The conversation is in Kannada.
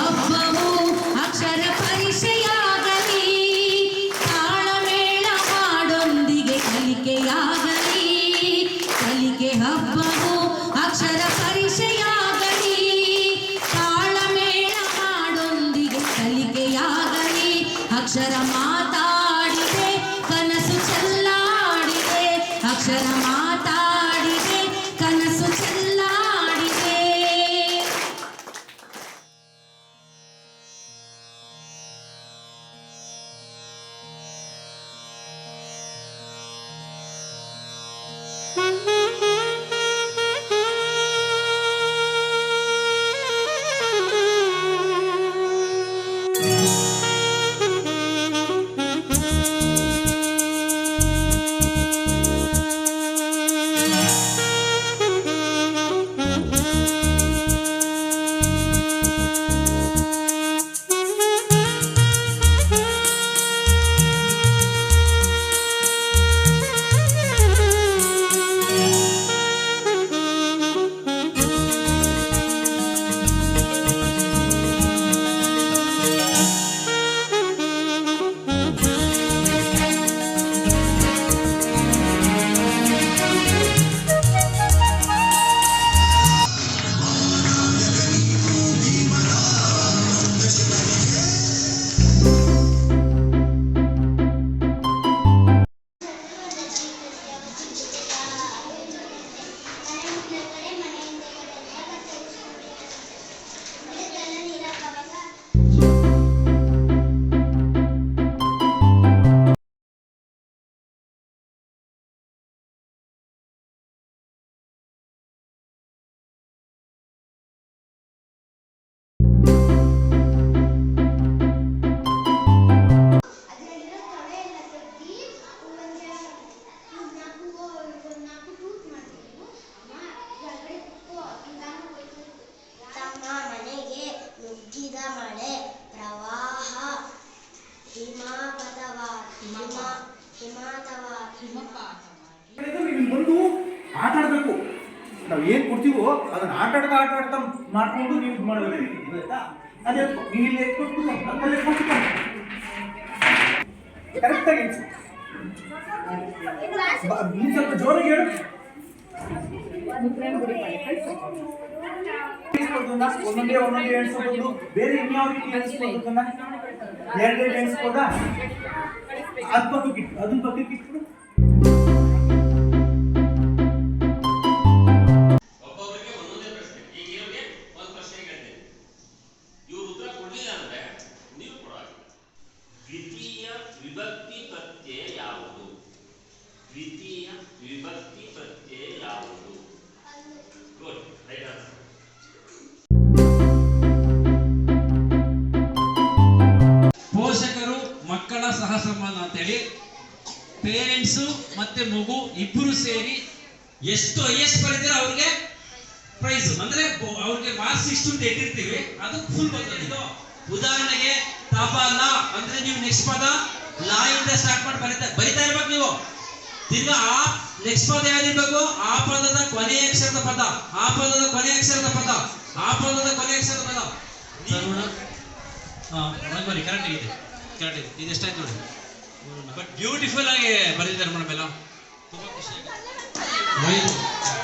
ಹಬ್ಬವು ಅಕ್ಷರ ಪರಿಚಯಾಗಲಿ, ತಾಳಮೇಳ ಹಾಡೊಂದಿಗೆ ಕಲಿಕೆಯಾಗಲಿ. ಕಲಿಕೆ ಹಬ್ಬವು ಅಕ್ಷರ ಪರಿಚಯಾಗಲಿ, ತಾಳಮೇಳ ಹಾಡೊಂದಿಗೆ ಕಲಿಕೆಯಾಗಲಿ. ಅಕ್ಷರ ಮಾತಾಡಿದೆ ಕನಸು ಚೆಲ್ಲಾಡಿದೆ, ಅಕ್ಷರ ಮಾತಾಡಿದೆ ಕನಸು ಚೆಲ್ಲಾಡಿದೆ. ಬಂದು ಆಟ ಆಡಬೇಕು. ನಾವು ಏನು ಕೊಡ್ತೀವೋ ಅದನ್ನ ಆಟ ಆಡ್ತಾ ಮಾಡ್ಕೊಂಡು ನೀವು ಇದು ಮಾಡಬೇಕು. ಅದೇ ನೀವು ಇಲ್ಲಿ ಎತ್ಕೊಟ್ಟು ನಮ್ಮಲ್ಲಿ ಕರೆಕ್ಟಾಗಿ ನೀವು ಸ್ವಲ್ಪ ಜೋರಾಗಿ ಹೇಳು. ಒಂದೊಂದೇ ಎಣಿಸ್ಬೋದು, ಬೇರೆ ಇನ್ಯಾವ ರೀತಿ ಎಣಿಸ್ಬೋದು, ಎರಡೆರಡು ಎಣಿಸ್ಬೋದಾ? ಅದು ಪಕ್ಕಕ್ಕೆ ಇಟ್ಟು ಅದನ್ನ ಪಕ್ಕಕ್ಕೆ ಇಟ್ಬಿಡು. ದ್ವಿತೀಯ ವಿಭಕ್ತಿ ಪ್ರತ್ಯಯ ಯಾವುದು? ದ್ವಿತೀಯ ವಿಭಕ್ತಿ ಪ್ರತ್ಯಯ ಯಾವುದು? Good, right answer. ಪೋಷಕರು ಮಕ್ಕಳ ಸಹ ಸಂಬಂಧ ಅಂತೇಳಿ ಪೇರೆಂಟ್ಸು ಮತ್ತೆ ಮಗು ಇಬ್ಬರು ಸೇರಿ ಎಷ್ಟು ಹೈಯೆಸ್ಟ್ ಬರೀತೀರ ಅವ್ರಿಗೆ ಪ್ರೈಸ್, ಅಂದ್ರೆ ಅವ್ರಿಗೆ ಮಾರ್ಕ್ಸ್ ಇಷ್ಟು ಅಂತ ಇಟ್ಟಿರ್ತೀವಿ, ಅದು ಫುಲ್ ಬಂದಿದ್ದು. ಉದಾಹರಣೆಗೆ ತಬಲ ಅಂದ್ರೆ ನೀವು ನೆಕ್ಸ್ಟ್ ಪದ ಲಾ ಇಂದ ಸ್ಟಾರ್ಟ್ ಮಾಡಿ ಬರಿತಾ ಇರ್ಬೇಕು ನೀವು. ತಿರ್ಗಾ ಆ ನೆಕ್ಸ್ಟ್ ಪದ ಯಾವ್ದಿರ್ಬೇಕು? ಆ ಪದದ ಕೊನೆಯ ಅಕ್ಷರದ ಪದ, ಆ ಪದದ ಕೊನೆಯ ಅಕ್ಷರದ ಪದ, ಆ ಪದದ ಕೊನೆಯ ಅಕ್ಷರದ ಪದ. ಬರಿ ಕರೆಕ್ಟ್ ಇದೆ, ಕರೆಕ್ಟ್ ಇದೆ. ಇದು ಎಷ್ಟಾಯ್ತು ನೋಡಿ. ಬಟ್ ಬ್ಯೂಟಿಫುಲ್ ಆಗಿ ಬರೆದಿದ್ದಾರೆ ಮೇಡಮ್ ಎಲ್ಲ. ತುಂಬಾ ಖುಷಿ ಆಗಿದೆ.